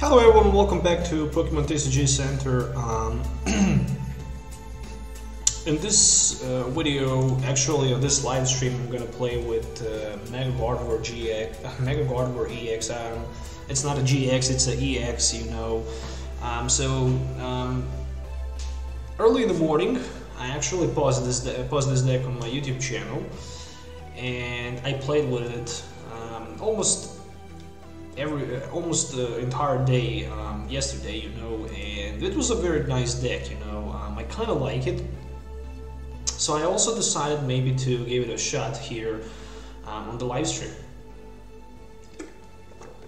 Hello everyone, welcome back to Pokemon TCG Center. In this video, actually on this live stream, I'm gonna play with Mega Gardevoir EX. It's not a GX, it's an EX, you know. Early in the morning, I actually paused this deck on my YouTube channel, and I played with it almost the entire day yesterday, you know, and it was a very nice deck, you know. I kind of like it, so I also decided maybe to give it a shot here on the live stream.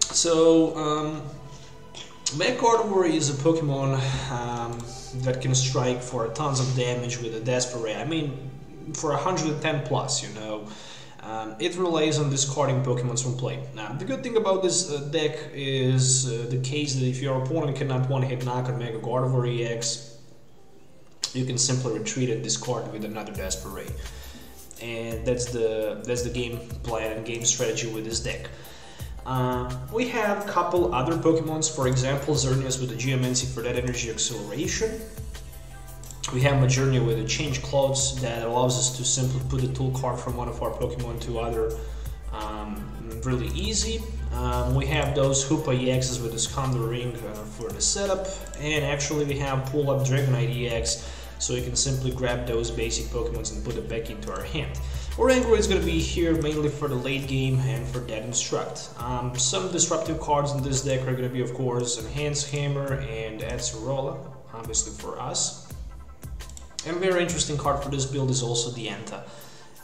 So Mega Gardevoir is a Pokemon that can strike for tons of damage with a Desperate. I mean, for 110 plus, you know. It relies on discarding Pokemons from play. Now, the good thing about this deck is the case that if your opponent cannot one-hit knock on Mega Gardevoir EX, you can simply retreat and discard with another Desperate. And that's the game plan and game strategy with this deck. We have a couple other Pokemons, for example, Xerneas with the Geomancy for that energy acceleration. We have Magearna with a change clothes that allows us to simply put the tool card from one of our Pokemon to other really easy. We have those Hoopa-EXs with the Scoundrel Ring for the setup, and actually we have pull up Dragonite-EX, so you can simply grab those basic Pokemons and put it back into our hand. Oranguru is going to be here mainly for the late game and for that Instruct. Some disruptive cards in this deck are going to be, of course, Enhanced Hammer and Xerneas, obviously for us. And a very interesting card for this build is also Diantha.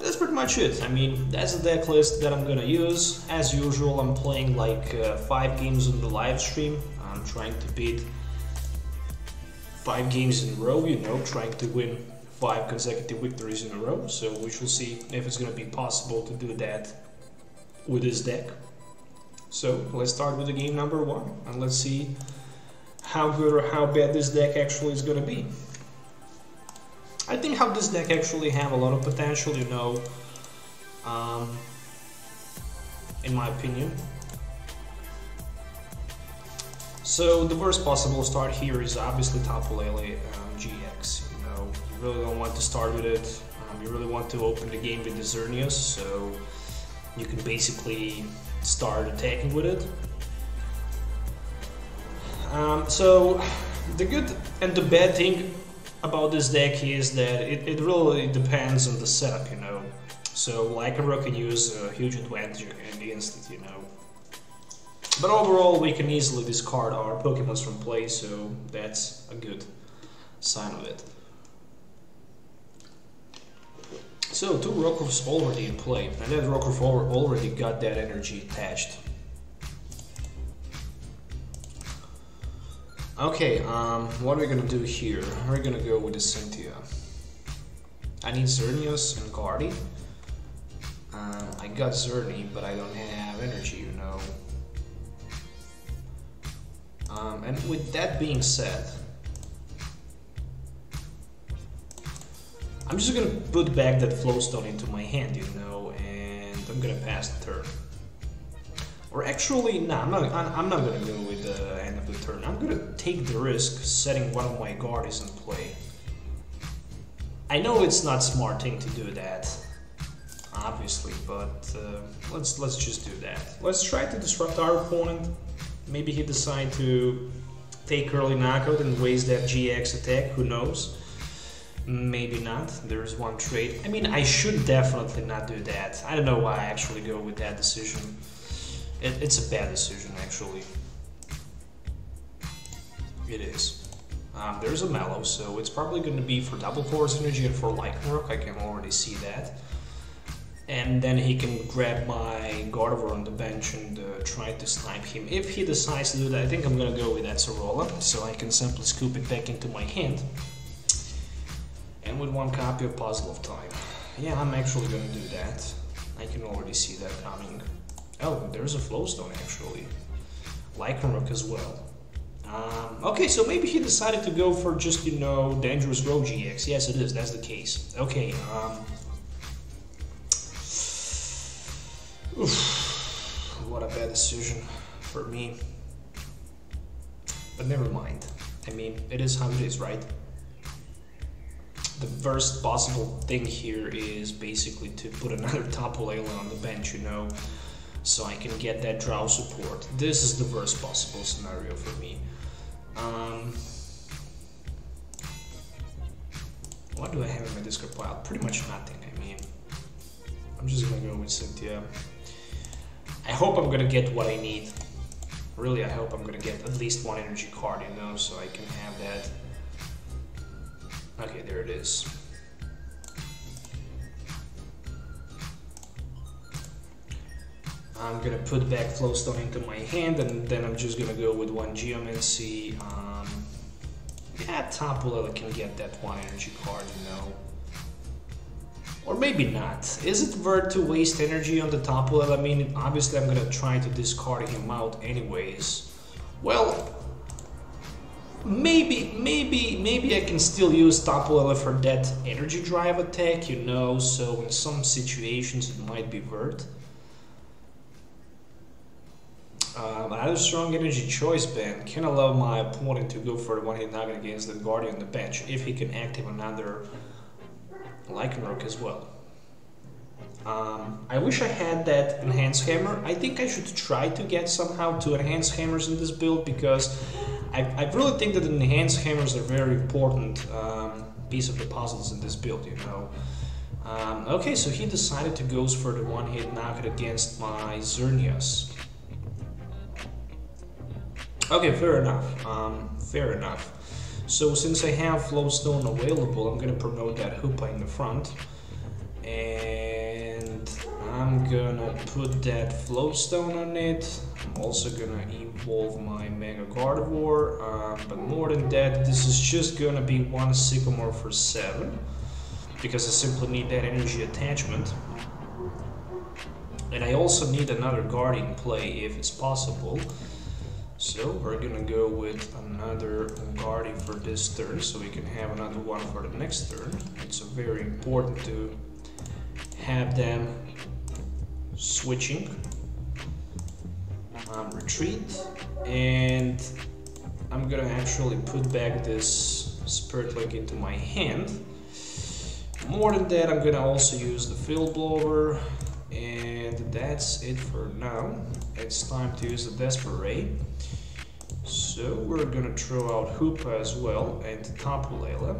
That's pretty much it. I mean, that's the deck list that I'm gonna use. As usual, I'm playing like 5 games on the live stream. I'm trying to beat 5 games in a row, you know, trying to win 5 consecutive victories in a row. So we shall see if it's gonna be possible to do that with this deck. So let's start with the game number 1, and let's see how good or how bad this deck actually is gonna be. I think how this deck actually have a lot of potential, you know, in my opinion. So the worst possible start here is obviously Tapu Lele-GX. You know, you really don't want to start with it. You really want to open the game with the Xerneas, so you can basically start attacking with it. So the good and the bad thing about this deck is that it really depends on the setup, you know. So Lycanroc can use a huge advantage against it, you know. But overall, we can easily discard our Pokemons from play, so that's a good sign of it. So 2 Rockruffs already in play, and that Rockruff already got that energy attached. Okay, what are we gonna do here? We're gonna go with the Cynthia. I need Xerneas and Guardi. I got Xerneas, but I don't have energy, you know. And with that being said, I'm just gonna put back that Float Stone into my hand, you know, and I'm gonna pass the turn. Or actually, no, I'm not gonna go with the end of the turn. I'm gonna take the risk setting one of my Guardies in play. I know it's not a smart thing to do that, obviously, but let's just do that. Let's try to disrupt our opponent. Maybe he decide to take early knockout and waste that GX attack, who knows? Maybe not. There's one trade. I mean, I should definitely not do that. I don't know why I actually go with that decision. It's a bad decision, actually. It is. There's a Mallow, so it's probably going to be for double force energy and for Lycanroc. I can already see that. And then he can grab my Gardevoir on the bench and try to snipe him. If he decides to do that, I think I'm going to go with Xerneas, so I can simply scoop it back into my hand. And with 1 copy of Puzzle of Time. Yeah, I'm actually going to do that. I can already see that coming. Oh, there's a Float Stone actually. Lycanroc as well. Okay, so maybe he decided to go for just, you know, Dangerous Road GX. Yes, it is, that's the case. Okay, What a bad decision for me. But never mind. I mean, it is how it is, right? The worst possible thing here is basically to put another Tapu Lele on the bench, you know, so I can get that draw support. This is the worst possible scenario for me. What do I have in my discard pile? Pretty much nothing. I mean, I'm just gonna go with Cynthia. I hope I'm gonna get what I need. Really, I hope I'm gonna get at least one energy card, you know, so I can have that. Okay, there it is. I'm gonna put back Float Stone into my hand, and then I'm just gonna go with one Geomancy. Yeah, Tapu Lele can get that one energy card, you know. Or maybe not. Is it worth to waste energy on the Tapu Lele? I mean, obviously I'm gonna try to discard him out anyways. Well, maybe I can still use Tapu Lele for that energy drive attack, you know, so in some situations it might be worth. Another strong energy choice band can allow my opponent to go for the one-hit knockout against the Guardian on the bench if he can activate another Lycanroc as well. I wish I had that Enhanced Hammer. I think I should try to get somehow 2 Enhanced Hammers in this build, because I really think that Enhanced Hammers are a very important piece of the puzzles in this build, you know. Okay, so he decided to go for the one-hit knockout against my Xerneas. Okay, fair enough. Fair enough. So since I have Float Stone available, I'm gonna promote that Hoopa in the front, and I'm gonna put that Float Stone on it. I'm also gonna evolve my Mega Gardevoir, but more than that, this is just gonna be one Sycamore for 7, because I simply need that energy attachment. And I also need another Guardian play if it's possible. So we're gonna go with another Guardian for this turn, so we can have another one for the next turn. It's very important to have them switching. Retreat, and I'm gonna actually put back this Spirit Link into my hand. More than that, I'm gonna also use the Field Blower, and that's it for now. It's time to use the Desperate. So we're gonna throw out Hoopa as well and Tapu Lele,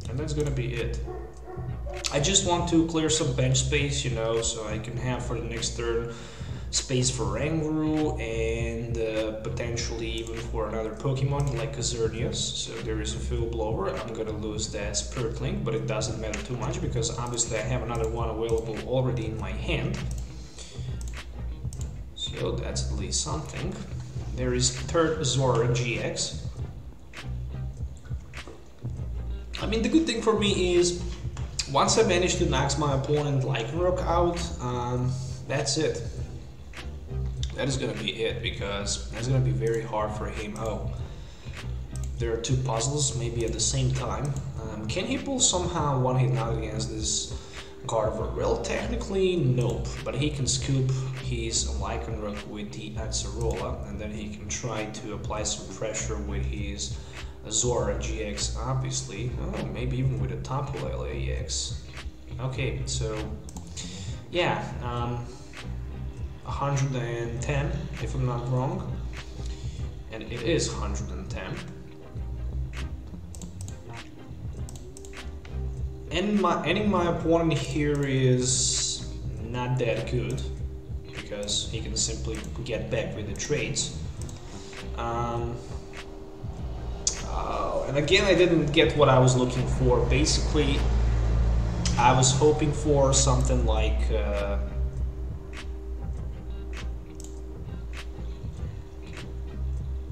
and that's gonna be it. I just want to clear some bench space, you know, so I can have for the next turn space for Oranguru and potentially even for another Pokemon like Xerneas. So there is a Field Blower. I'm gonna lose that Spirit Link, but it doesn't matter too much because obviously I have another one available already in my hand. So that's at least something. There is third Xerneas GX. I mean, the good thing for me is once I manage to knock my opponent Lycanroc out, that's it. That is gonna be it, because that's gonna be very hard for him. Oh, there are 2 puzzles maybe at the same time. Can he pull somehow one-hit knock against this Gardevoir? Well, technically, nope, but he can scoop his Lycanroc with the Axarola, and then he can try to apply some pressure with his Xerneas GX, obviously. Oh, maybe even with a Tapu Lele-EX. Okay, so yeah, 110 if I'm not wrong, and it is 110. And my opponent here is not that good, because he can simply get back with the trades. And again, I didn't get what I was looking for. Basically, I was hoping for something like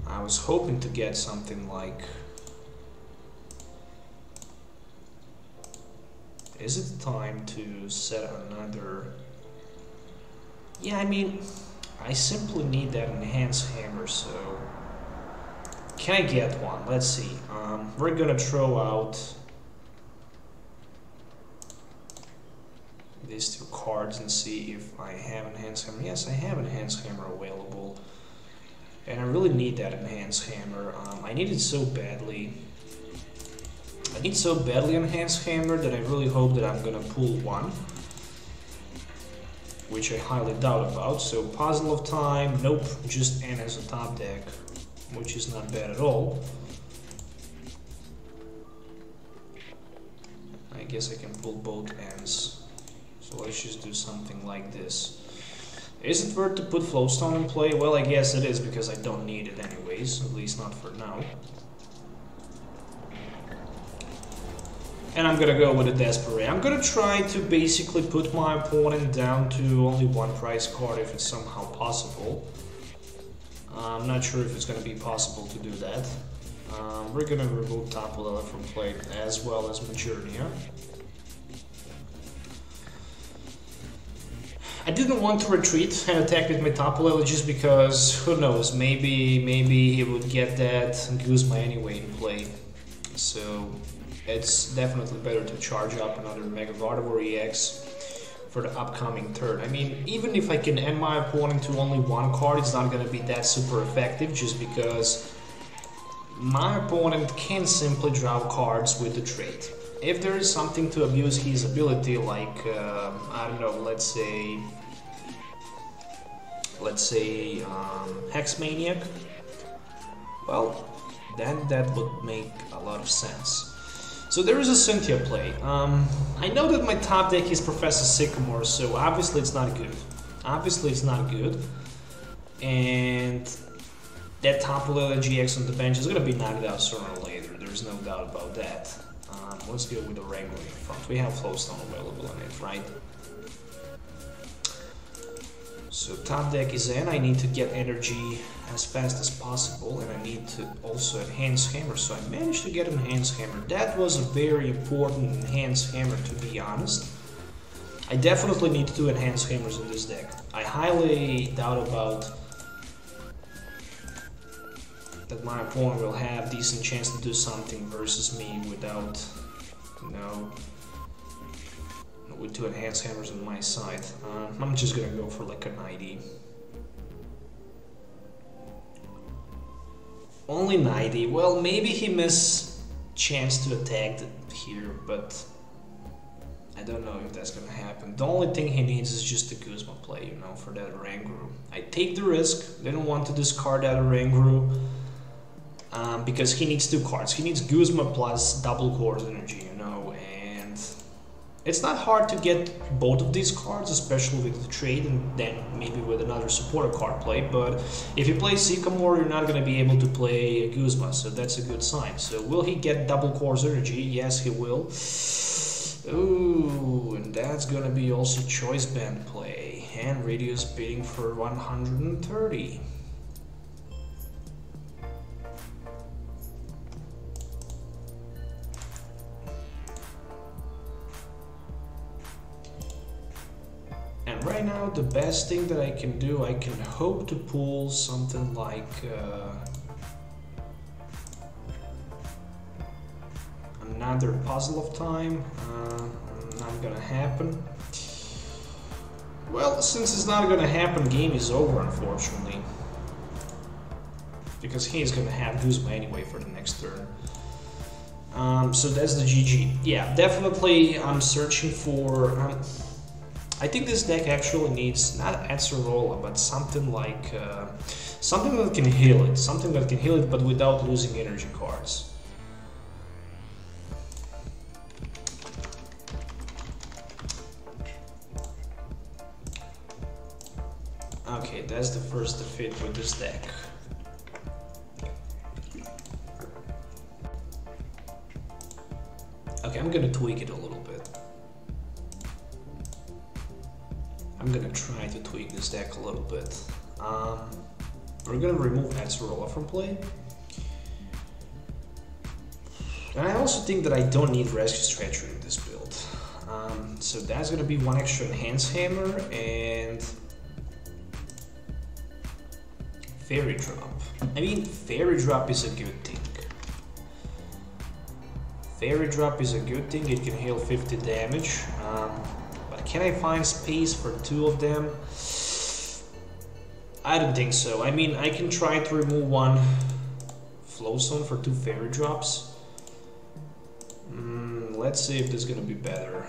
I was hoping to get something like, is it time to set another? Yeah, I mean, I simply need that Enhanced Hammer, so can I get one? Let's see. We're gonna throw out these 2 cards and see if I have Enhanced Hammer. Yes, I have Enhanced Hammer available. And I really need that Enhanced Hammer. I need it so badly. I need so badly Enhanced Hammer that I really hope that I'm gonna pull one. Which I highly doubt about. So Puzzle of Time, nope, just N as a top deck. Which is not bad at all. I guess I can pull both ends. So let's just do something like this. Is it worth to put Float Stone in play? Well, I guess it is, because I don't need it anyways, at least not for now. And I'm gonna go with a Desperate. I'm gonna try to basically put my opponent down to only one prize card if it's somehow possible. I'm not sure if it's gonna be possible to do that. We're gonna remove Tapu Lele from play as well as Magearna. I didn't want to retreat and attack with my Tapu Lele just because, who knows, maybe he would get that Guzma anyway in play. So it's definitely better to charge up another Mega Gardevoir EX for the upcoming turn. I mean, even if I can end my opponent to only one card, it's not going to be that super effective just because my opponent can simply draw cards with the trade. If there is something to abuse his ability, like, I don't know, let's say Hex Maniac, well, then that would make a lot of sense. So there is a Cynthia play. I know that my top deck is Professor Sycamore, so obviously it's not good. Obviously it's not good. And that Tapu Lele-GX on the bench is going to be knocked out sooner or later. There's no doubt about that. Let's go with the Oranguru in front. We have Float Stone available in it, right? So top deck is in. I need to get energy as fast as possible, and I need to also Enhance Hammer. So I managed to get Enhance Hammer. That was a very important Enhance Hammer, to be honest. I definitely need 2 Enhance Hammers in this deck. I highly doubt about that my opponent will have decent chance to do something versus me without, you know, with 2 Enhanced Hammers on my side. I'm just gonna go for like a 90. Only 90. Well, maybe he missed chance to attack here, but I don't know if that's gonna happen. The only thing he needs is just a Guzma play, you know, for that Oranguru. I take the risk. Didn't want to discard that Oranguru because he needs 2 cards. He needs Guzma plus double Core's energy, you know, and it's not hard to get both of these cards, especially with the trade and then maybe with another supporter card play, but if you play Sycamore, you're not going to be able to play Guzma, so that's a good sign. So will he get double Core's energy? Yes, he will. Ooh, and that's going to be also Choice Band play, and Radius bidding for 130. And right now, the best thing that I can do, I can hope to pull something like another Puzzle of Time. Not gonna happen. Well, since it's not gonna happen, game is over, unfortunately. Because he is gonna have Guzma anyway for the next turn. So that's the GG. Yeah, definitely I'm searching for... I think this deck actually needs not Acerola, but something like something that can heal it, but without losing energy cards. Okay, that's the first defeat with this deck. Okay, I'm gonna tweak it a little bit. I'm gonna try to tweak this deck a little bit. We're gonna remove Acerola from play. And I also think that I don't need Rescue Stretcher in this build. So that's gonna be 1 extra Enhanced Hammer and Fairy Drop. I mean, Fairy Drop is a good thing. Fairy Drop is a good thing, it can heal 50 damage. But can I find space for 2 of them? I don't think so. I mean, I can try to remove one Float Stone for 2 Fairy Drops. Let's see if this is gonna be better.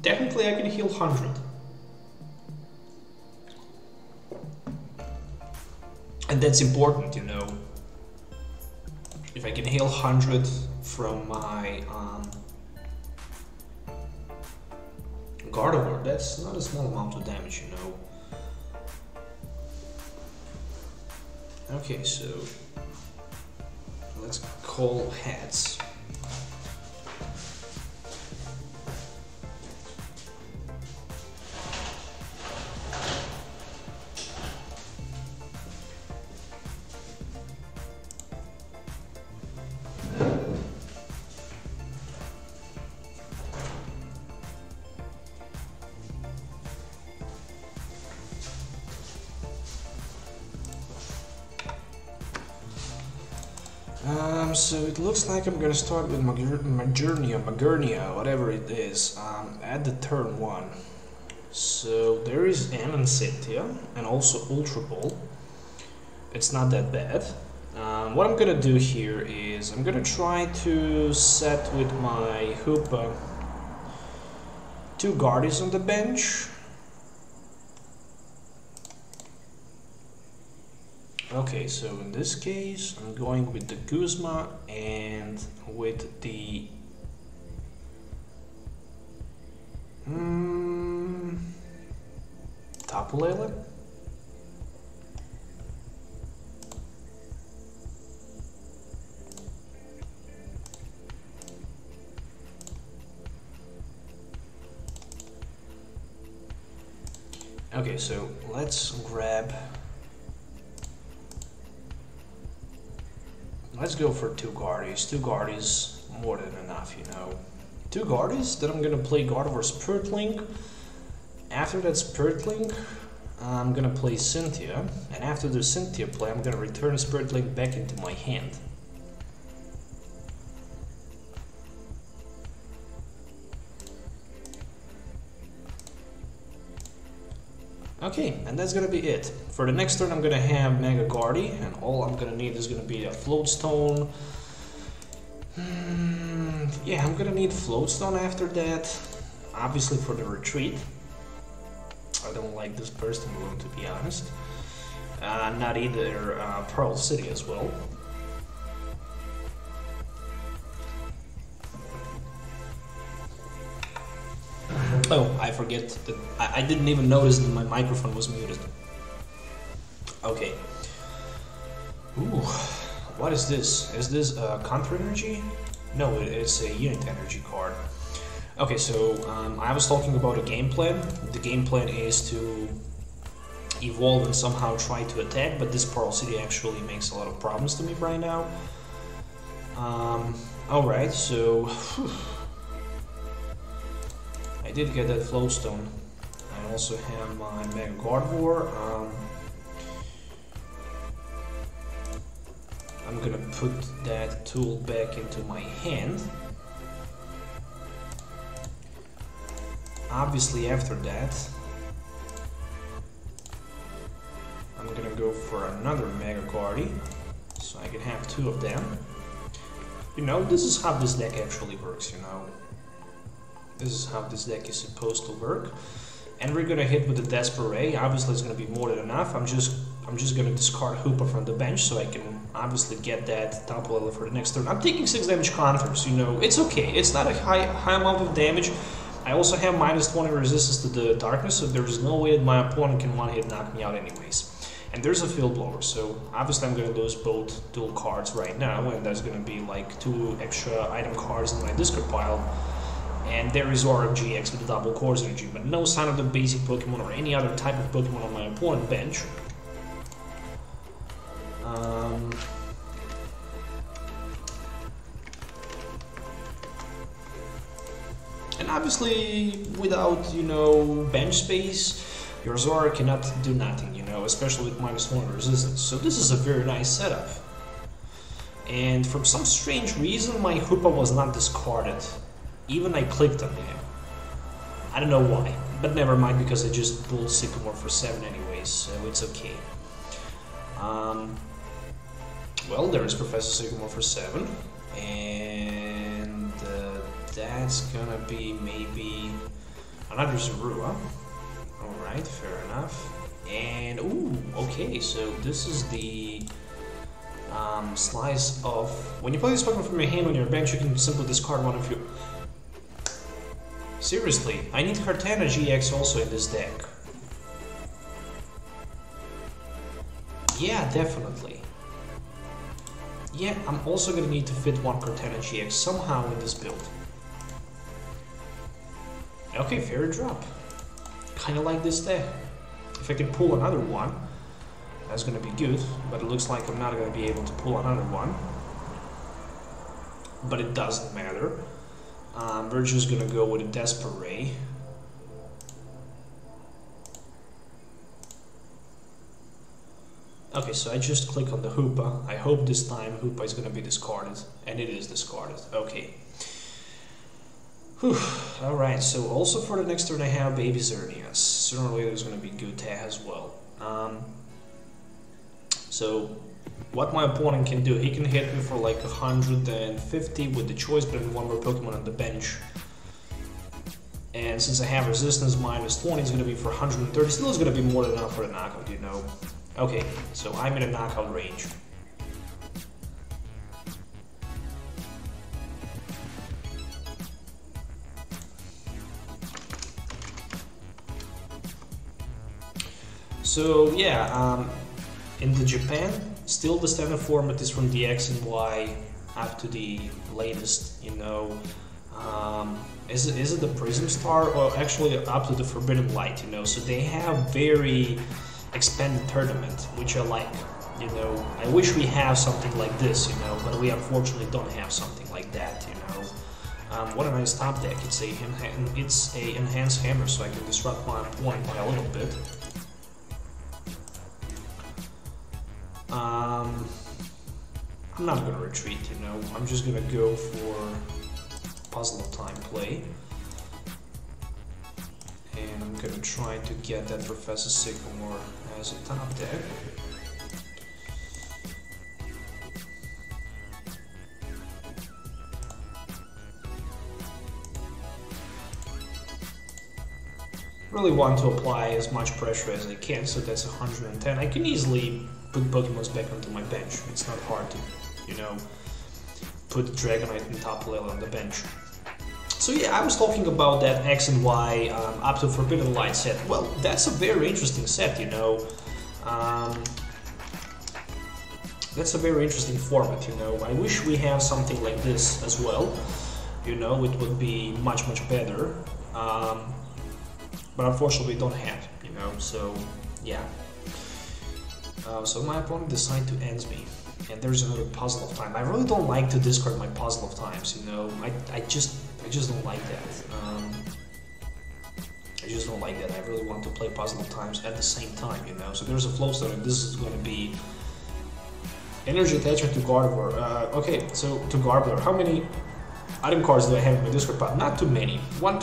Technically, I can heal 100. And that's important, you know. If I can heal 100 from my Gardevoir, that's not a small amount of damage, you know. Okay, so let's call heads. So it looks like I'm gonna start with Magearna, whatever it is, at the turn 1. So there is M and Cynthia, and also Ultra Ball. It's not that bad. What I'm gonna do here is I'm gonna try to set with my Hoopa 2 Guardies on the bench. Okay, so in this case, I'm going with the Guzma and with the Tapu Lele. Okay, so let's grab. Let's go for 2 Guardies. 2 Guardies, more than enough, you know. 2 Guardies, then I'm gonna play Gardevoir Spirit Link. After that Spirit Link, I'm gonna play Cynthia. And after the Cynthia play, I'm gonna return Spirit Link back into my hand. Okay, and that's gonna be it. For the next turn I'm gonna have Mega Gardevoir, and all I'm gonna need is gonna be a Float Stone. Yeah, I'm gonna need Float Stone after that, obviously for the retreat. I don't like this bursting move, to be honest. Not either Pearl City as well. Oh, I forget that I didn't even notice that my microphone was muted. Okay. Ooh, what is this? Is this counter energy? No, it's a unit energy card. Okay, so I was talking about a game plan. The game plan is to evolve and somehow try to attack, but this Pearl City actually makes a lot of problems to me right now. Alright, so whew. I did get that Float Stone. I also have my Mega Gardevoir. I'm gonna put that tool back into my hand. Obviously after that, I'm gonna go for another Mega Gardevoir, so I can have 2 of them. You know, this is how this deck actually works, you know. This is how this deck is supposed to work. And we're gonna hit with the Desperate. Obviously it's gonna be more than enough. I'm just gonna discard Hoopa from the bench so I can obviously get that Tapu Lele for the next turn. I'm taking 6 damage counters, you know, it's okay. It's not a high amount of damage. I also have -20 resistance to the darkness, so there's no way that my opponent can one-hit knock me out anyways. And there's a Field Blower, so obviously I'm gonna lose both dual cards right now, and that's gonna be like 2 extra item cards in my discard pile. And there is Oranguru-EX with the double Course Energy, but no sign of the basic Pokemon or any other type of Pokemon on my opponent's bench. And obviously, without, you know, bench space, your Zora cannot do nothing, you know, especially with -1 resistance. So this is a very nice setup. And for some strange reason, my Hoopa was not discarded. Even I clicked on him. I don't know why. But never mind, because I just pulled Sycamore for 7 anyways, so it's okay. Well, there is Professor Sycamore for 7, and that's gonna be maybe another Zorua. Alright, fair enough. And, ooh, okay, so this is the slice of... When you play this Pokemon from your hand on your bench, you can simply discard one of your... Seriously, I need Kartana GX also in this deck. Yeah, definitely. Yeah, I'm also gonna need to fit one Kartana GX somehow in this build. Okay, Fairy Drop. Kinda like this deck. If I can pull another one, that's gonna be good, but it looks like I'm not gonna be able to pull another one. But it doesn't matter. We're just gonna go with a Desperay. Okay, so I just click on the Hoopa. I hope this time Hoopa is gonna be discarded, and it is discarded. Okay. Whew. Alright, so also for the next turn I have Baby Xerneas. Sooner or later it's gonna be good as well. So what my opponent can do, he can hit me for like 150 with the choice between one more Pokemon on the bench. And since I have resistance minus 20, it's going to be for 130. Still is going to be more than enough for the knockout, you know. Okay, so I'm in a knockout range. So yeah, in the Japan, still the standard format is from the X and Y up to the latest, you know. Is it the Prism Star, or actually up to the Forbidden Light, you know? So they have very expanded tournament, which I like, you know. I wish we have something like this, you know, but we unfortunately don't have something like that, you know. What a nice top deck. It's a Enhanced Hammer, so I can disrupt my opponent by a little bit. I'm not gonna retreat, you know. I'm just gonna go for Puzzle of Time play. And I'm gonna try to get that Professor Sycamore as a top deck. Really want to apply as much pressure as I can, so that's 110. I can easily put Pokemons back onto my bench. It's not hard to, you know, put the Dragonite and Tapu Lele on the bench. So yeah, I was talking about that X and Y up to Forbidden Light set. Well, that's a very interesting set, you know. That's a very interesting format, you know. I wish we have something like this as well. You know, it would be much, much better. But unfortunately we don't have, you know, so yeah. So my opponent decided to end me, and there's another Puzzle of Time. I really don't like to discard my Puzzle of Times, you know. I just don't like that. I just don't like that. I really want to play Puzzle of Times at the same time, you know. So there's a Float Stone, and this is going to be Energy Attachment to Gardevoir. Okay, so to Gardevoir, how many item cards do I have in my discard pile? Not too many. 1,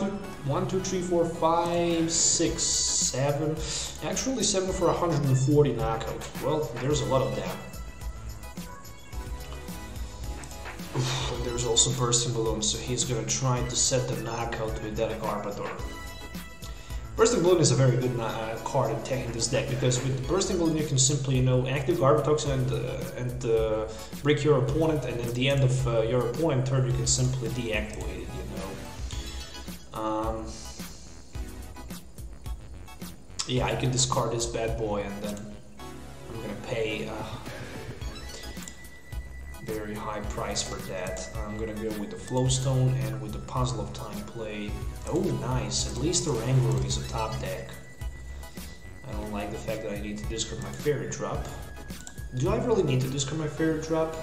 2, 3, 4, 5, 6, 7. Actually 7 for 140 knockout. Well, there's a lot of them. And there's also Bursting Balloon, so he's gonna try to set the knockout with that Gardevoir. Bursting Balloon is a very good card in this deck, because with Bursting Balloon you can simply, you know, active Gardevoir and break your opponent, and at the end of your opponent's turn you can simply deactivate it, you know. Yeah, I can discard this bad boy, and then I'm gonna pay very high price for that. I'm gonna go with the Float Stone and with the Puzzle of Time play. Oh, nice. At least the Oranguru is a top deck. I don't like the fact that I need to discard my Fairy Drop. Do I really need to discard my Fairy Drop?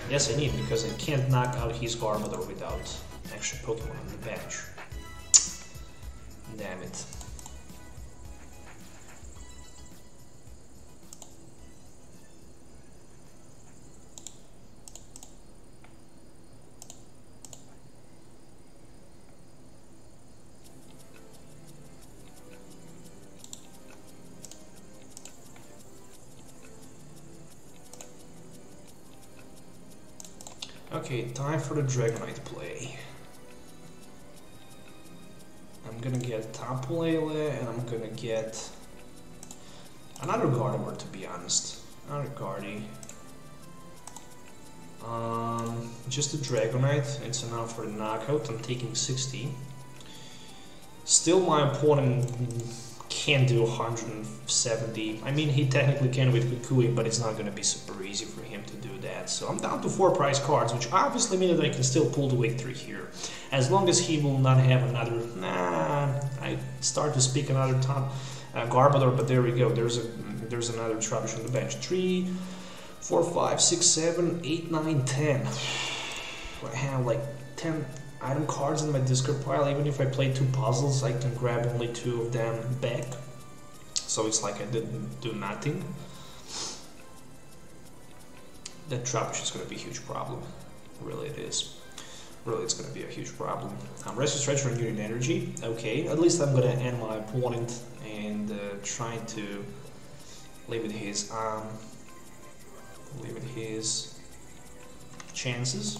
Yes, I need, because I can't knock out his Gardevoir without extra Pokemon on the bench. Damn it. Okay, time for the Dragonite play. I'm gonna get Tapu Lele, and I'm gonna get another Gardevoir, to be honest. Another Gardy. Just a Dragonite, it's enough for the knockout. I'm taking 60. Still, my opponent can do 170. I mean, he technically can with Kukui, but it's not going to be super easy for him to do that. So I'm down to 4 prize cards, which obviously means that I can still pull the victory here. As long as he will not have another... I start to speak another time. Gardevoir, but there we go. There's another rubbish on the bench. 3, 4, 5, 6, 7, 8, 9, 10. I have like 10 item cards in my discard pile. Even if I play 2 puzzles, I can grab only 2 of them back. So it's like I didn't do nothing. That rubbish is going to be a huge problem. Really it is. Really it's going to be a huge problem. Rescue Treasure and Unit Energy. Okay, at least I'm going to end my opponent and trying to limit his chances.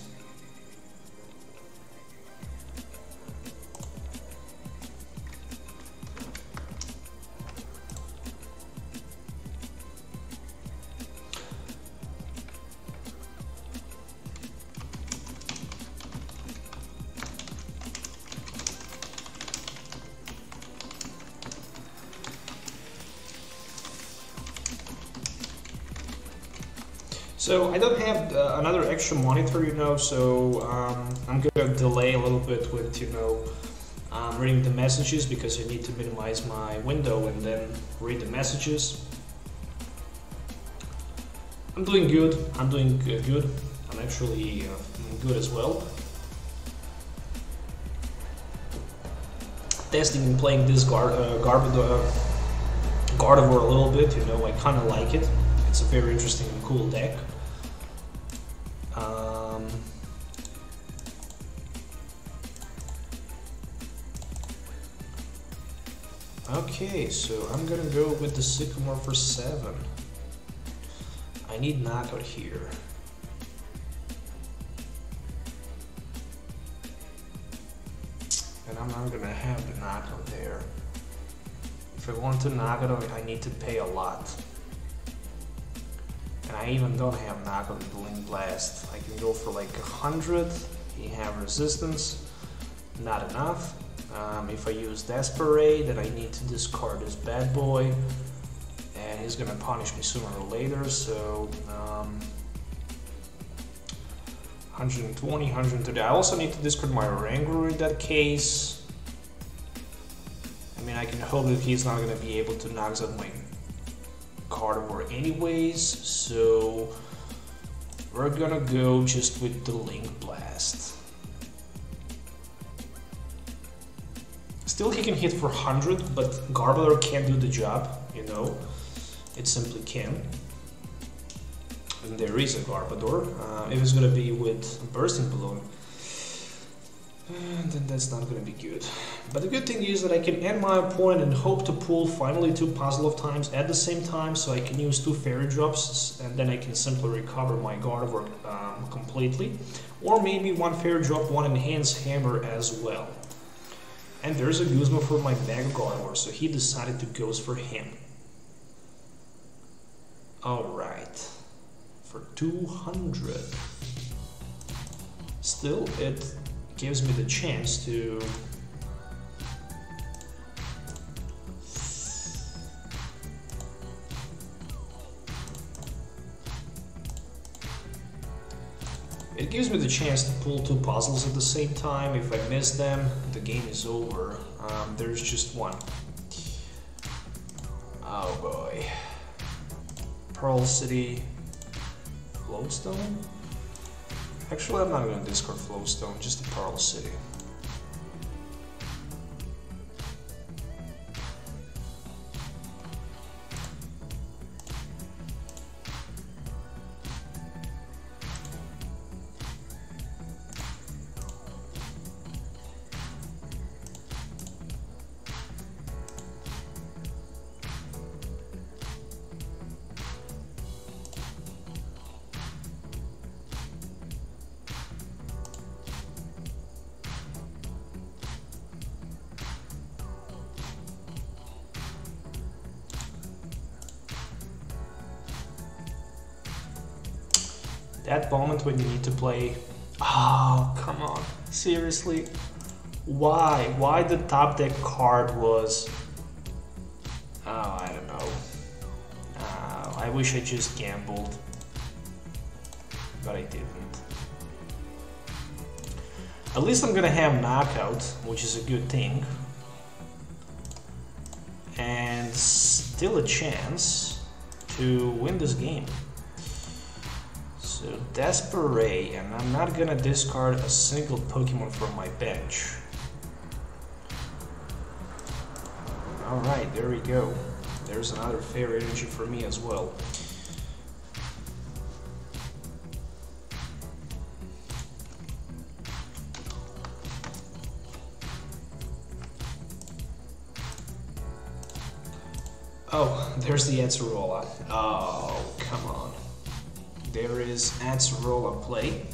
So I don't have another extra monitor, you know, so I'm gonna delay a little bit with, you know, reading the messages, because I need to minimize my window and then read the messages. I'm doing good. I'm doing good. I'm actually good as well. Testing and playing this Gardevoir a little bit, you know, I kind of like it. It's a very interesting and cool deck. Okay, so I'm gonna go with the Sycamore for 7. I need knockout here. And I'm not gonna have the knockout there. If I want to knock it out, I need to pay a lot. And I even don't have knockout with the Link Blast. I can go for like 100. He have resistance. Not enough. If I use Desperate, then I need to discard this bad boy. And he's gonna punish me sooner or later, so 120, 130. I also need to discard my Oranguru in that case. I mean, I can hope that he's not gonna be able to knock out my Gardevoir anyways, so we're gonna go just with the Link Blast. Still, he can hit for 100, but Gardevoir can't do the job, you know. It simply can. And there is a Gardevoir. If it's gonna be with a Bursting Balloon, then that's not gonna be good. But the good thing is that I can end my opponent and hope to pull finally 2 Puzzle of Times at the same time, so I can use 2 Fairy Drops, and then I can simply recover my Gardevoir completely. Or maybe 1 Fairy Drop, 1 Enhanced Hammer as well. And there's a Guzma for my Mega Gardevoir, so he decided to go for him. Alright, for 200. Still, it gives me the chance to... It gives me the chance to pull 2 puzzles at the same time. If I miss them, the game is over. There's just 1. Oh boy. Pearl City, Float Stone? Actually, I'm not going to discard Float Stone, just the Pearl City. That moment when you need to play... Oh, come on. Seriously? Why? Why the top deck card was... Oh, I don't know. I wish I just gambled. But I didn't. At least I'm gonna have knockout, which is a good thing. And still a chance to win this game. So Desperate, and I'm not gonna discard a single Pokemon from my bench. Alright, there we go. There's another Fairy Energy for me as well. Oh, there's the Acerola. Oh, come on. There is Acerola play.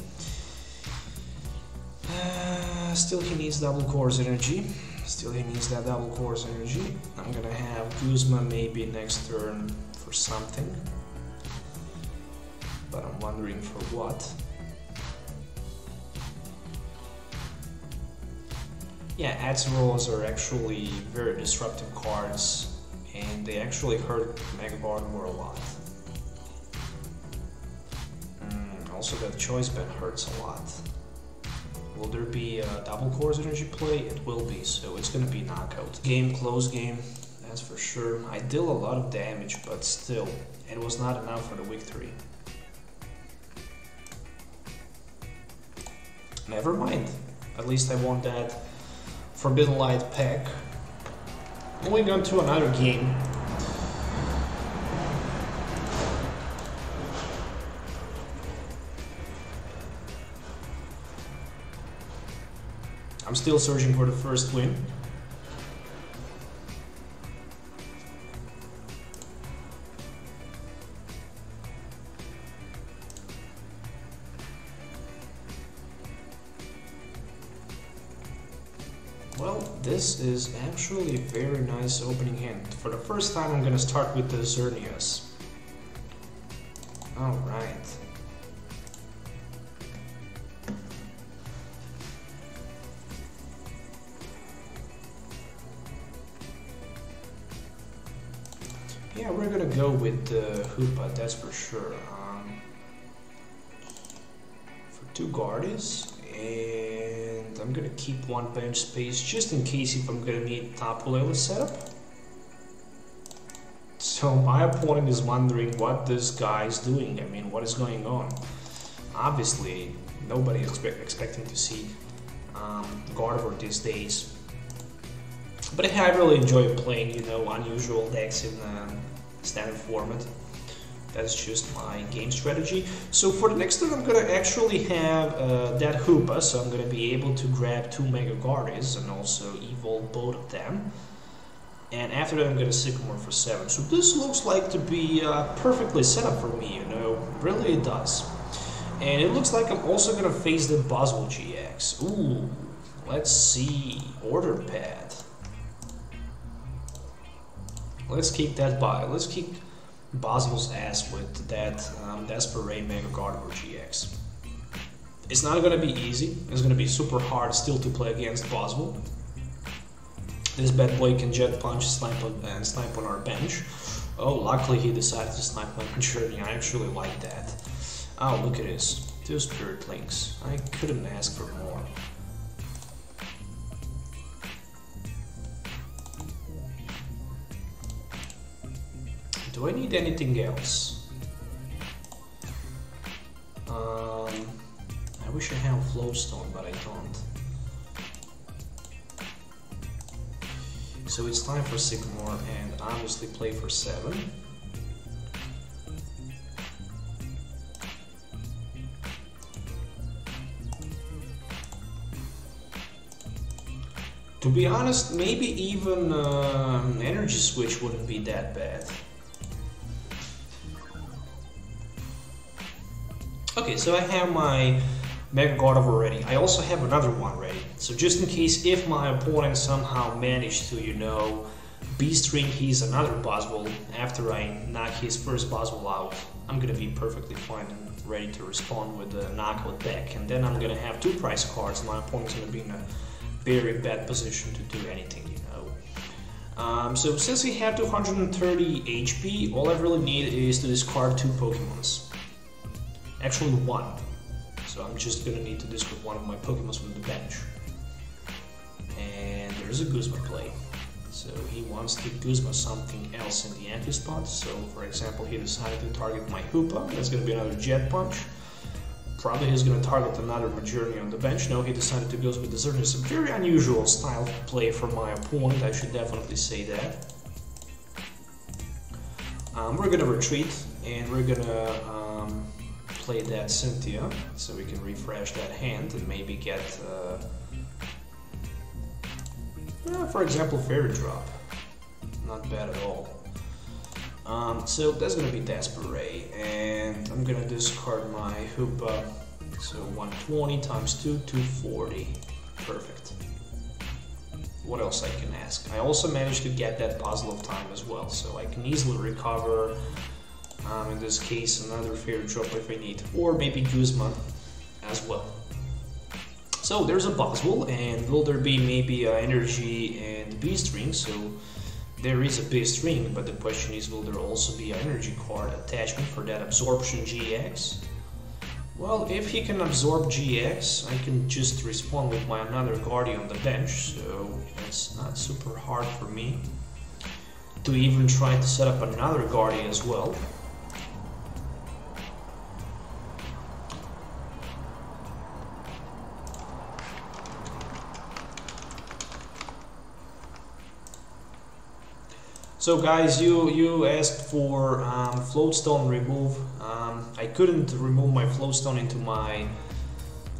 Still he needs double course energy. Still he needs that double course energy. I'm gonna have Guzma maybe next turn for something. But I'm wondering for what. Yeah, Acerolas are actually very disruptive cards. And they actually hurt Mega Gardevoir a lot. Also that choice bet hurts a lot. Will there be a double course energy play? It will be, so it's gonna be knockout. Game, close game, that's for sure. I deal a lot of damage, but still, it was not enough for the victory. Never mind. At least I won that Forbidden Light pack. Moving on to another game. I'm still searching for the first win. Well, this is actually a very nice opening hand. For the first time I'm gonna start with the Xerneas. Alright. Yeah, we're gonna go with the Hoopa, that's for sure. For 2 Guardies, and I'm gonna keep 1 bench space just in case if I'm gonna need Tapu Lele setup. So my opponent is wondering what this guy is doing. I mean, what is going on? Obviously, nobody is expecting to see Gardevoir these days. But I really enjoy playing, you know, unusual decks in standard format. That's just my game strategy. So for the next turn, I'm gonna actually have that Hoopa, so I'm gonna be able to grab 2 Mega Gardevoirs and also evolve both of them. And after that, I'm gonna Sycamore for 7. So this looks like to be perfectly set up for me, you know, really it does. And it looks like I'm also gonna face the Puzzle GX. Ooh, let's see, Order Pad. Let's kick that by. Let's kick Basil's ass with that Desperate Mega Gardevoir GX. It's not gonna be easy. It's gonna be super hard still to play against Basil. This bad boy can Jet Punch, snipe on our bench. Oh, luckily he decided to snipe my Magearna. I actually like that. Oh, look at this. 2 Spirit Links. I couldn't ask for more. Do I need anything else? I wish I had Float Stone, but I don't. So it's time for Sycamore and obviously play for 7. To be honest, maybe even Energy Switch wouldn't be that bad. Okay, so I have my Mega Gardevoir ready. I also have another one ready. So just in case if my opponent somehow managed to, you know, B-string his another Buzzwole after I knock his first Buzzwole out, I'm gonna be perfectly fine and ready to respond with a knockout deck, and then I'm gonna have 2 prize cards. My opponent's gonna be in a very bad position to do anything, you know. So since he had 230 HP, all I really need is to discard 2 Pokemons. Actually 1. So I'm just gonna need to discard 1 of my Pokemons from the bench. And there's a Guzma play. So he wants to Guzma something else in the anti spot. So for example, he decided to target my Hoopa. That's going to be another Jet Punch. Probably he's going to target another Magearna on the bench. No, he decided to go with the Xerneas. A very unusual style of play for my opponent, I should definitely say that. We're going to retreat, and we're going to play that Cynthia, so we can refresh that hand and maybe get... for example, Fairy Drop. Not bad at all. So that's gonna be Desperate, and I'm gonna discard my Hoopa. So 120 times 2, 240. Perfect. What else I can ask? I also managed to get that Puzzle of Time as well, so I can easily recover, in this case, another Fairy Drop if I need, or maybe Guzma as well. So there's a puzzle, and will there be maybe energy and beast ring? So there is a beast ring, but the question is, will there also be an energy card attachment for that absorption GX? Well, if he can absorb GX, I can just respond with my another Guardian on the bench, so it's not super hard for me to even try to set up another Guardian as well. So guys, you asked for Float Stone remove. I couldn't remove my Float Stone into my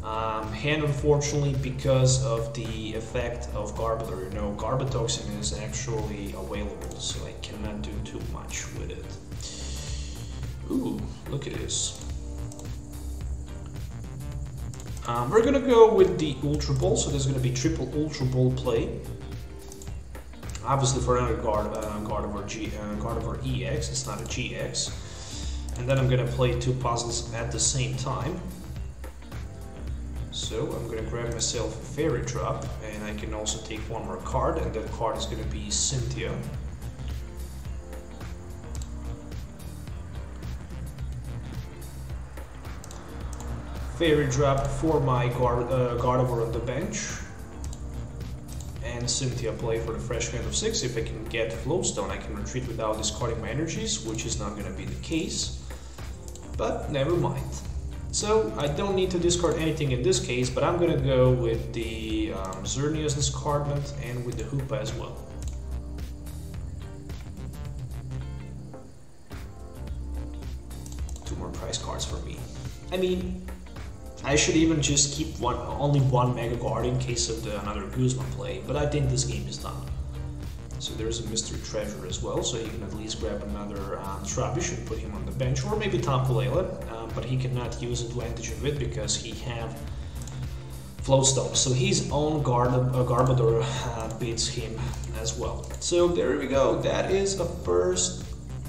hand, unfortunately, because of the effect of Gardevoir. You know, Garbotoxin is actually available, so I cannot do too much with it. Ooh, look at this. We're gonna go with the Ultra Ball, so there's gonna be triple Ultra Ball play. Obviously for another Gardevoir EX, it's not a GX. And then I'm gonna play 2 puzzles at the same time. So I'm gonna grab myself a Fairy Drop, and I can also take 1 more card, and that card is gonna be Cynthia. Fairy Drop for my Gardevoir on the bench. And Cynthia play for the fresh hand of 6. If I can get Float Stone, I can retreat without discarding my energies, which is not going to be the case. But never mind. So I don't need to discard anything in this case, but I'm going to go with the Xerneas discardment and with the Hoopa as well. Two more prize cards for me. I mean, I should even just keep only one Mega Guardian in case of another Guzma play, but I think this game is done. So there's a Mystery Treasure as well, so you can at least grab another Trubbish and put him on the bench, or maybe Tapu Lele, but he cannot use advantage of it because he have Float Stone, so his own Gardevoir beats him as well. So there we go, that is a first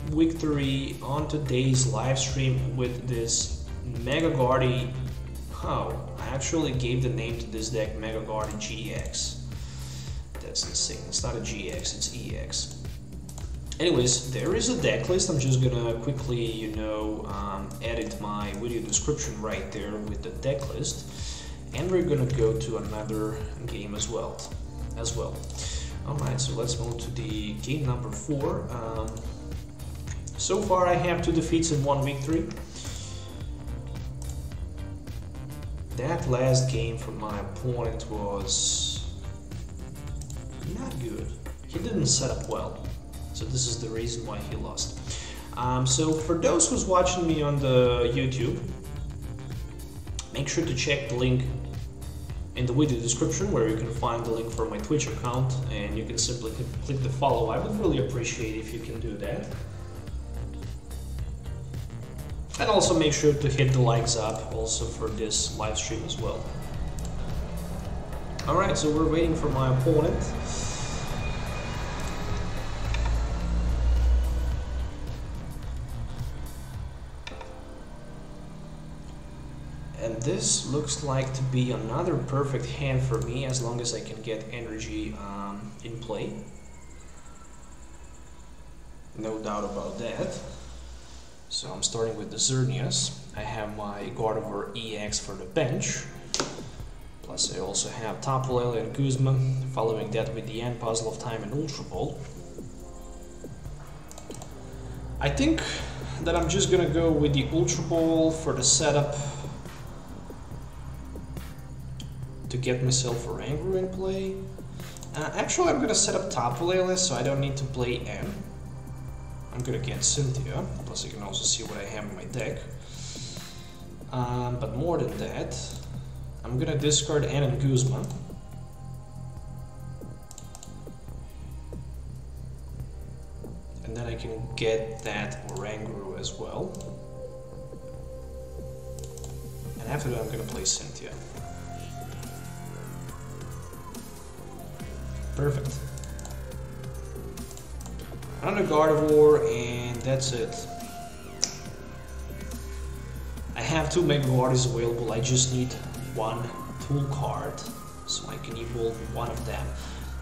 victory on today's live stream with this Mega Guardian. Oh, I actually gave the name to this deck Mega Gardevoir GX. That's insane. It's not a GX, it's EX. Anyways, there is a deck list. I'm just gonna quickly, you know, edit my video description right there with the deck list. And we're gonna go to another game as well. Alright, so let's move to the game number 4. So far I have 2 defeats and 1 victory. That last game from my opponent was not good. He didn't set up well, so this is the reason why he lost. So for those who's watching me on the YouTube, make sure to check the link in the video description where you can find the link for my Twitch account, and you can simply click the follow. I would really appreciate if you can do that. And also make sure to hit the likes up also for this live stream as well. Alright, so we're waiting for my opponent. And this looks like to be another perfect hand for me, as long as I can get energy in play. No doubt about that. So I'm starting with the Xerneas. I have my Gardevoir EX for the bench. Plus I also have Tapu Lele and Guzma, following that with the Puzzle of Time and Ultra Ball. I think that I'm just gonna go with the Ultra Ball for the setup to get myself Oranguru in play. Actually, I'm gonna set up Tapu Lele, so I don't need to play N. I'm gonna get Cynthia, plus I can also see what I have in my deck. But more than that, I'm gonna discard N and Guzma. And then I can get that Oranguru as well. And after that I'm gonna play Cynthia. Perfect. Another Gardevoir, and that's it. I have 2 Mega Gardevoirs available, I just need 1 tool card, so I can evolve one of them.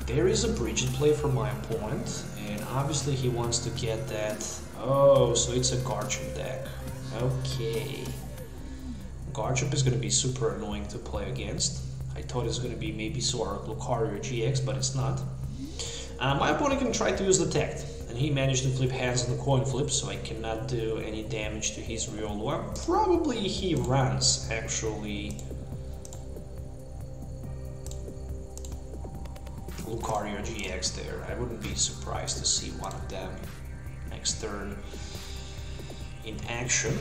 There is a bridge in play for my opponent, and obviously he wants to get that. Oh, so it's a Garchomp deck. Okay. Garchomp is going to be super annoying to play against. I thought it's going to be maybe Lucario GX, but it's not. My opponent can try to use the Detect, and he managed to flip hands on the coin flip, so I cannot do any damage to his Riolu. Probably he runs, actually, Lucario GX there. I wouldn't be surprised to see one of them next turn in action.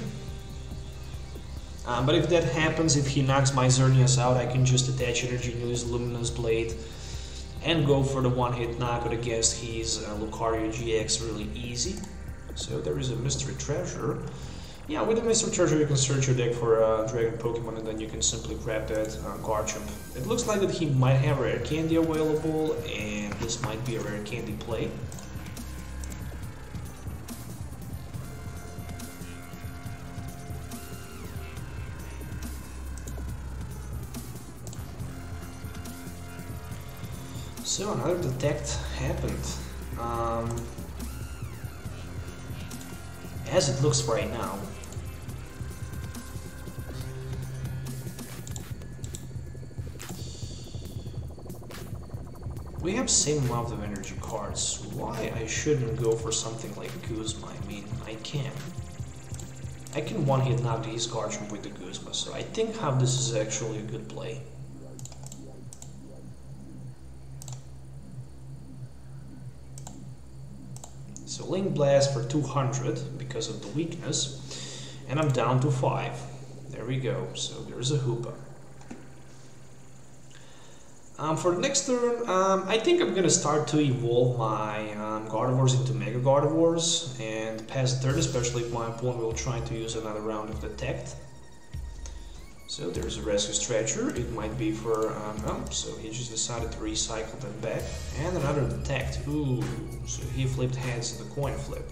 But if that happens, if he knocks my Xerneas out, I can just attach energy to his Luminous Blade and go for the one-hit knockout against his Lucario GX really easy. So there is a Mystery Treasure. Yeah, with the Mystery Treasure you can search your deck for Dragon Pokemon, and then you can simply grab that Garchomp. It looks like that he might have Rare Candy available, and this might be a Rare Candy play. So another Detect happened. As it looks right now, we have same amount of energy cards. Why I shouldn't go for something like Guzma? I mean, I can one-hit knock his Garchomp with the Guzma, so I think how this is actually a good play. So Link Blast for 200 because of the weakness, and I'm down to 5. There we go, so there's a Hoopa. For the next turn, I think I'm gonna start to evolve my Gardevoirs into Mega Gardevoirs and pass the turn, especially if my opponent will try to use another round of Detect. So there's a Rescue Stretcher. It might be for, oh, so he just decided to recycle that back. And another Detect. Ooh, so he flipped heads in the coin flip.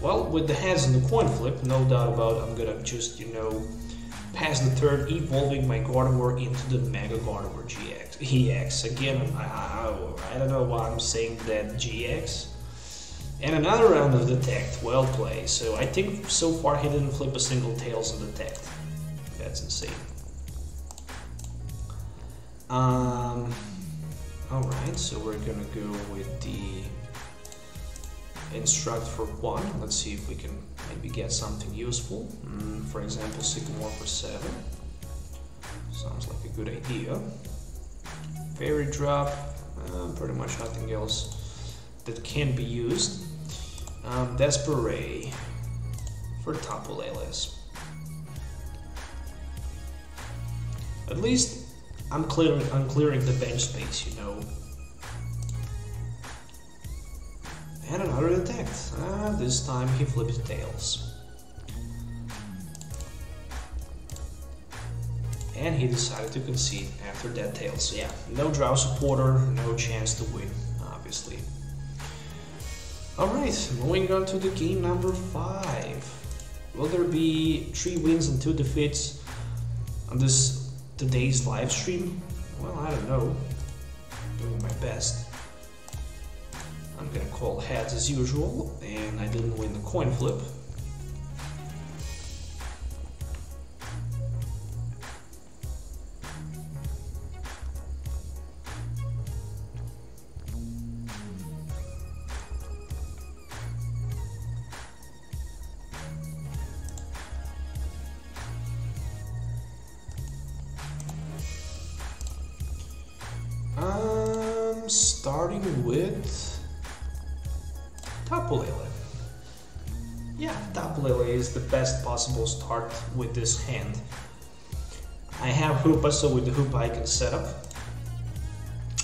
Well, with the heads in the coin flip, no doubt about it, I'm gonna just, you know, pass the turn, evolving my Gardevoir into the Mega Gardevoir EX. Again, I don't know why I'm saying that GX. And another round of Detect. Well played. So I think so far he didn't flip a single Tails in Detect. That's insane. Alright, so we're gonna go with the Instruct for 1. Let's see if we can maybe get something useful. For example, Sycamore for 7. Sounds like a good idea. Fairy Drop, pretty much nothing else that can be used. Desperate for Tapu Lele's. At least I'm clearing the bench space, you know. And another Detect. This time he flips Tails. And he decided to concede after that Tails. So yeah, no Drow supporter, no chance to win, obviously. Alright, moving on to the game number 5. Will there be 3 wins and 2 defeats? on this today's live stream? Well, I don't know. Doing my best. I'm gonna call heads as usual, and I didn't win the coin flip. Starting with Tapu Lele. Yeah, Tapu Lele is the best possible start with this hand. I have Hoopa, so with the Hoopa I can set up.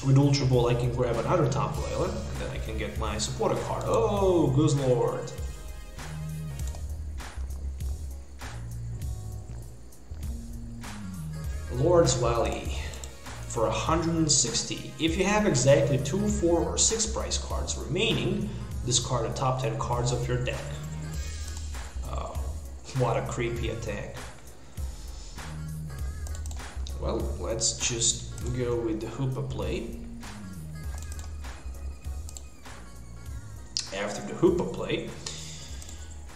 With Ultra Ball I can grab another Tapu Lele, and then I can get my supporter card. Oh, Guzlord! Lord's Valley. For 160. If you have exactly 2, 4, or 6 prize cards remaining, discard the top 10 cards of your deck. Oh, what a creepy attack. Well, let's just go with the Hoopa play. After the Hoopa play,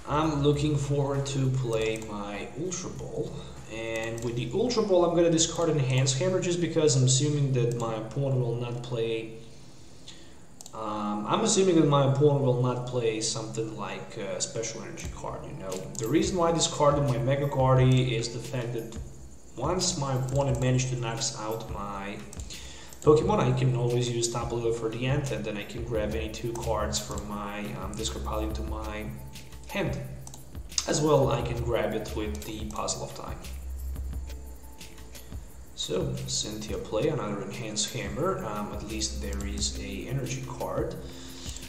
I'm looking forward to play my Ultra Ball. And with the Ultra Ball, I'm going to discard Enhanced Hammer just because I'm assuming that my opponent will not play. I'm assuming that my opponent will not play something like a Special Energy card, you know. The reason why I discarded my Mega Gardevoir is the fact that once my opponent managed to knock out my Pokemon, I can always use Tapu Lele for Diantha, and then I can grab any 2 cards from my discard pile into my hand. As well, I can grab it with the Puzzle of Time. So, Cynthia play another Enhanced Hammer, at least there is a energy card.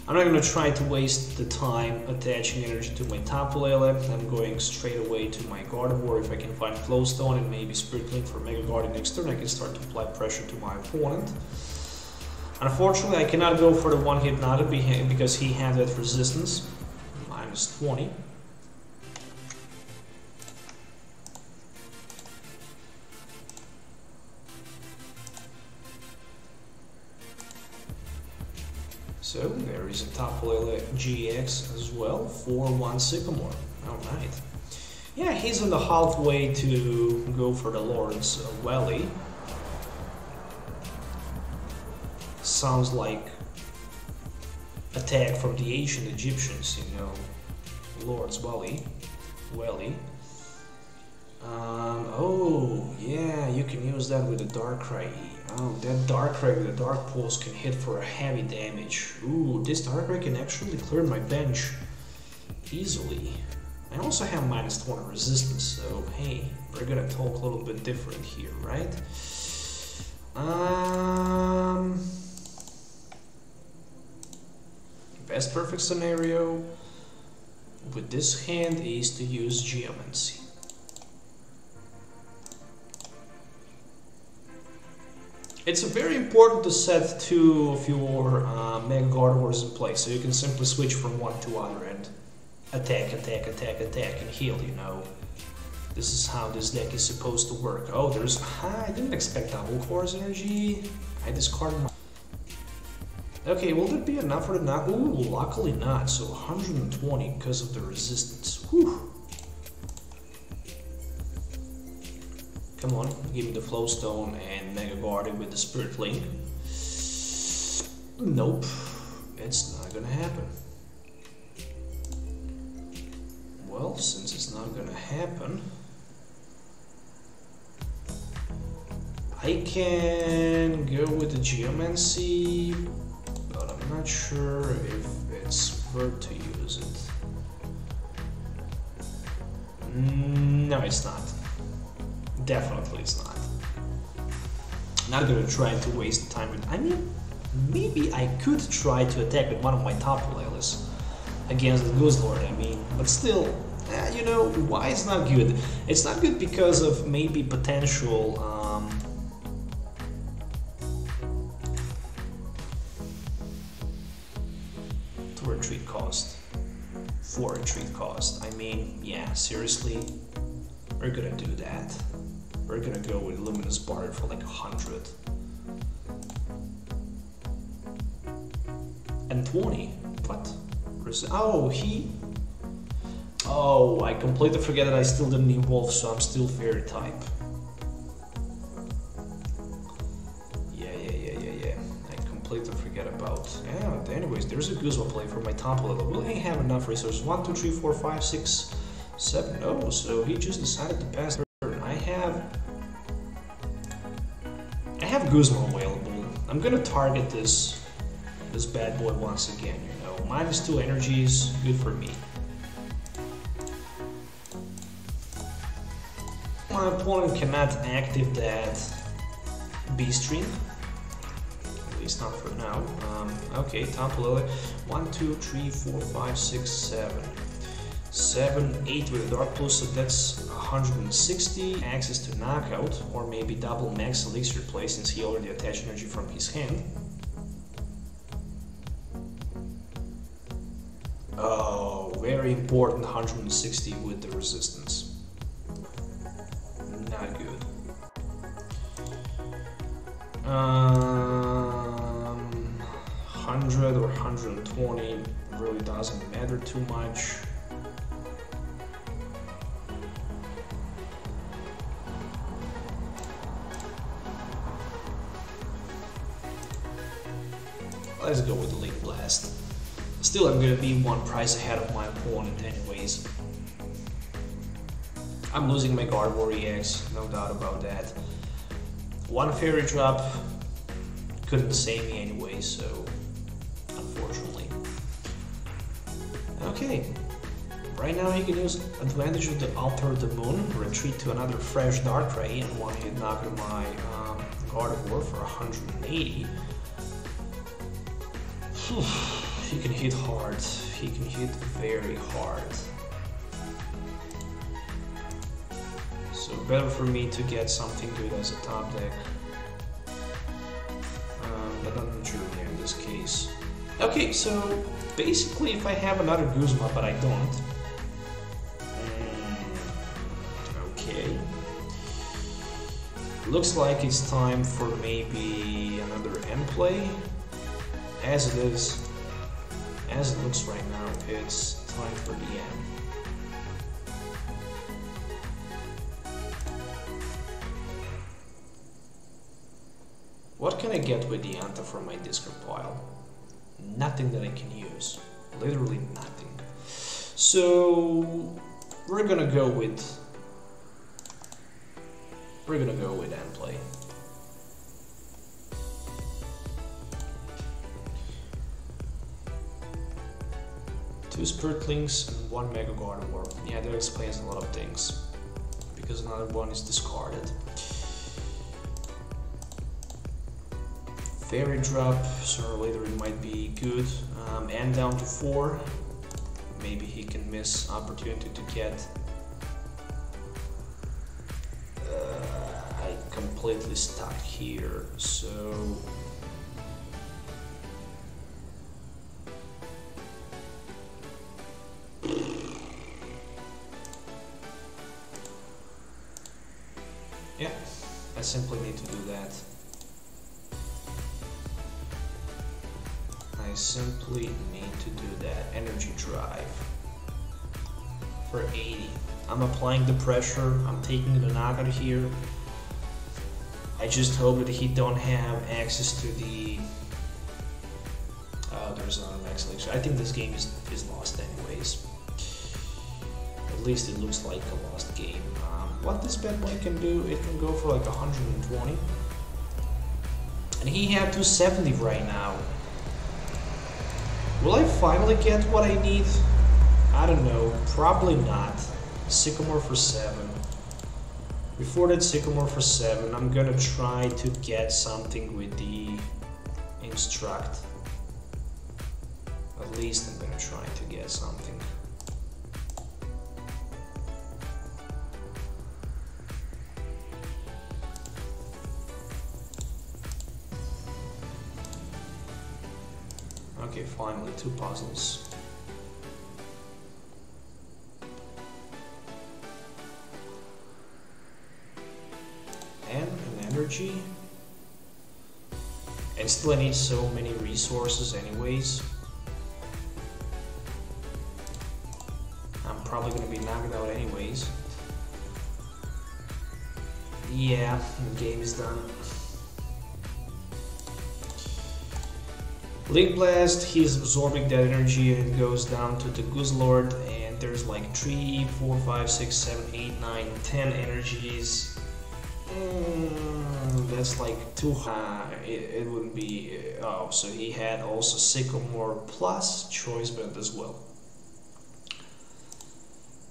I'm not going to try to waste the time attaching energy to my Tapu Lele. I'm going straight away to my Gardevoir. If I can find Float Stone and maybe Spirit Link for Mega Gardevoir next turn, I can start to apply pressure to my opponent. Unfortunately, I cannot go for the one-hit Nada because he had that resistance, minus 20. So there is a Tapu Lele-GX as well for 1 Sycamore. Alright. Yeah, he's on the halfway to go for the Lord's Valley. Sounds like attack from the ancient Egyptians, you know. Lord's Valley. Oh, yeah, you can use that with the Darkrai. Oh, that Darkrai with the Dark Pulse can hit for a heavy damage. Ooh, this Darkrai can actually clear my bench easily. I also have minus 20 resistance, so hey, we're gonna talk a little bit different here, right? Best perfect scenario with this hand is to use Geomancy. It's very important to set 2 of your Mega Gardevoirs in place, so you can simply switch from one to other and attack, and heal, you know. This is how this deck is supposed to work. Oh, I didn't expect double Core's energy. I discarded my... Okay, will that be enough for the knock? Ooh, luckily not, so 120 because of the resistance. Whew. Come on, give me the Float Stone and Mega Gardevoir with the Spirit Link. Nope, it's not gonna happen. Well, since it's not gonna happen, I can go with the Geomancy, but I'm not sure if it's worth to use it. No, it's not. Definitely it's not. Not gonna try to waste time with... I mean, maybe I could try to attack with one of my Tapu Leles against the Guzlord, I mean, but still, you know, why it's not good? It's not good because of maybe potential to retreat cost. For retreat cost. I mean, yeah, seriously, we're gonna do that. We're gonna go with Luminous Barrier for like 100. And 20. What? Oh, he... Oh, I completely forget that I still didn't evolve, so I'm still Fairy type. Yeah. I completely forget about... Yeah, anyways, there's a Guzma play for my Tapu Lele. Will he have enough resources? 1, 2, 3, 4, 5, 6, 7. No, so he just decided to pass turn. I have Guzma available. I'm gonna target this bad boy once again, you know. -2 energies, good for me. My opponent cannot active that B-Stream, at least not for now. Okay, Tapu Lele, 1, 2, 3, 4, 5, 6, 7. 7, 8 with a Dark Plus, so that's 160. Access to knockout, or maybe double max elixir play since he already attached energy from his hand. Oh, very important 160 with the resistance. Not good. 100 or 120 really doesn't matter too much. Let's go with the Link Blast. Still, I'm gonna be one price ahead of my opponent anyways. I'm losing my Gardevoir EX, no doubt about that. One Fairy Drop couldn't save me anyway, so unfortunately. Okay, right now he can use advantage of the Altar of the Moon, retreat to another fresh Dark Ray, and one hit knock on my Gardevoir for 180. He can hit hard, he can hit very hard. So better for me to get something good as a top deck. But I'm not sure here in this case. Okay, so basically if I have another Guzma, but I don't. Okay. Looks like it's time for maybe another end play. As it is, as it looks right now, it's time for the end. What can I get with Diantha from my discard pile? Nothing that I can use. Literally nothing. So we're gonna go with end play. Two Spiritlings and one Mega Gardevoir. Yeah, that explains a lot of things. Because another one is discarded. Fairy Drop, sooner or later it might be good. And down to 4. Maybe he can miss opportunity to get... I completely stuck here, so... Yeah, I simply need to do that. I simply need to do that. Energy Drive for 80. I'm applying the pressure, I'm taking the knockout here. I just hope that he don't have access to the... Oh, there's not an excellent. I think this game is lost anyways. At least it looks like a lost game. What this bad boy can do, it can go for like 120. And he had 270 right now. Will I finally get what I need? I don't know, probably not. Sycamore for 7. Before that Sycamore for 7, I'm gonna try to get something with the Instruct. At least I'm gonna try to get something. Okay, finally, 2 puzzles. energy. And still I need so many resources anyways. I'm probably gonna be knocked out anyways. Yeah, the game is done. Link Blast, he's absorbing that energy and it goes down to the Guzzlord, and there's like 3, 4, 5, 6, 7, 8, 9, 10 energies. That's like too high. It wouldn't be. Oh, so he had also Sycamore plus Choice Band as well.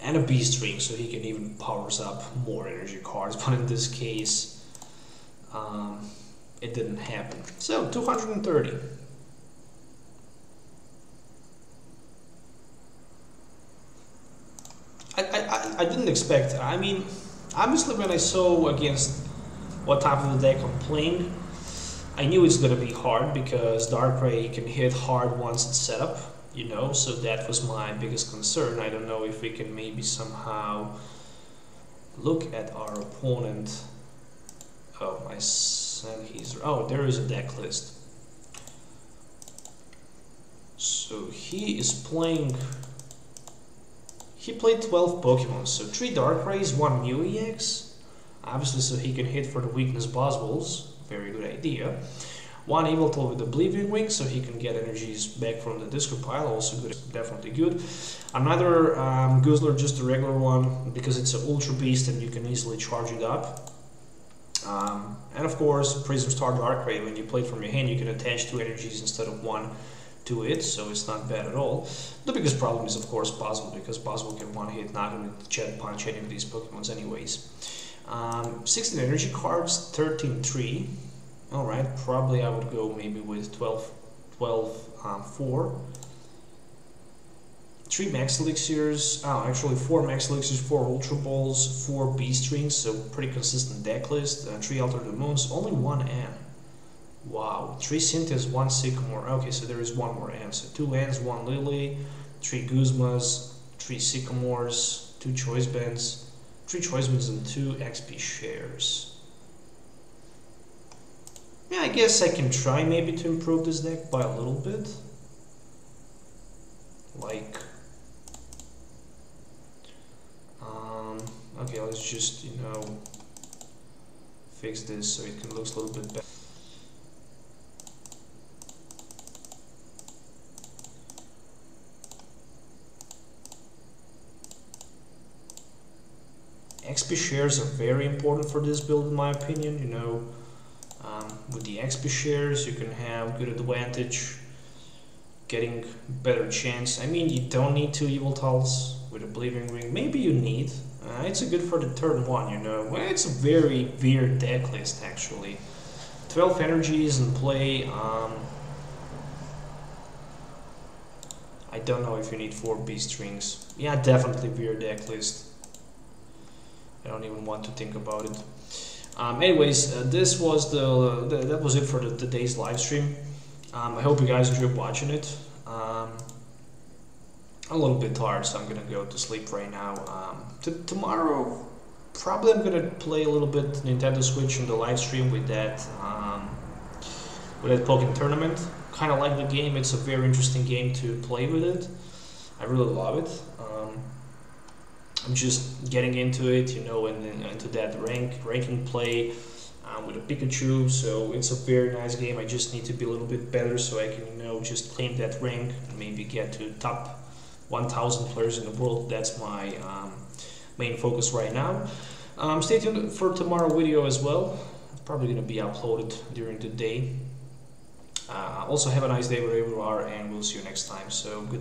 And a Beast Ring, so he can even powers up more energy cards, but in this case, it didn't happen. So, 230. I didn't expect, I mean, obviously when I saw against what type of the deck I'm playing, I knew it's gonna be hard because Darkrai can hit hard once it's set up, you know, so that was my biggest concern. I don't know if we can maybe somehow look at our opponent. Oh, I said he's, oh, there is a deck list. So he is playing, he played 12 Pokemon, so 3 Darkrays, 1 Mew EX, obviously so he can hit for the weakness Buzzballs, very good idea. 1 Yveltal with the Oblivion Wing, so he can get energies back from the discard pile, also good, definitely good. Another Guzzlord, just a regular one, because it's an Ultra Beast and you can easily charge it up. And of course, Prism Star Darkrai, when you play it from your hand, you can attach 2 energies instead of 1 to it, so it's not bad at all. The biggest problem is of course Puzzle, because Puzzle can one-hit knock him with Jet Punch any of these Pokemons anyways. 16 energy cards, 13-3. Alright, probably I would go maybe with 4. 3 Max Elixirs, actually 4 Max Elixirs, 4 Ultra Balls, 4 Beast Rings, so pretty consistent deck list. 3 Alter the Moons, only 1 N. Wow, 3 Cynthias, 1 Sycamore. Okay, so there is 1 more N. So 2 N's, 1 Lily, 3 Guzmas, 3 Sycamores, 2 Choice Bands, 3 Choice Bands, and 2 XP shares. Yeah, I guess I can try maybe to improve this deck by a little bit. Like, okay, let's just, you know, fix this so it can look a little bit better. XP shares are very important for this build in my opinion, you know. With the XP shares you can have good advantage, getting better chance. I mean, you don't need 2 Yveltals with a Oblivion Ring, maybe you need. It's a good for the turn 1, you know. Well, it's a very weird deck list actually. 12 energies in play. I don't know if you need 4 Beast Rings. Yeah, definitely weird deck list. I don't even want to think about it. Anyways, this was that was it for today's live stream. I hope you guys enjoyed watching it. I'm a little bit tired, so I'm gonna go to sleep right now. Tomorrow, probably I'm gonna play a little bit Nintendo Switch on the live stream with that Pokemon tournament. Kind of like the game. It's a very interesting game to play with it. I really love it. I'm just getting into it, you know, and into that ranking play with a Pikachu. So it's a very nice game. I just need to be a little bit better so I can, you know, just claim that rank and maybe get to top 1,000 players in the world. That's my main focus right now. Stay tuned for tomorrow's video as well. It's probably going to be uploaded during the day. Also have a nice day wherever you are, and we'll see you next time. So goodbye.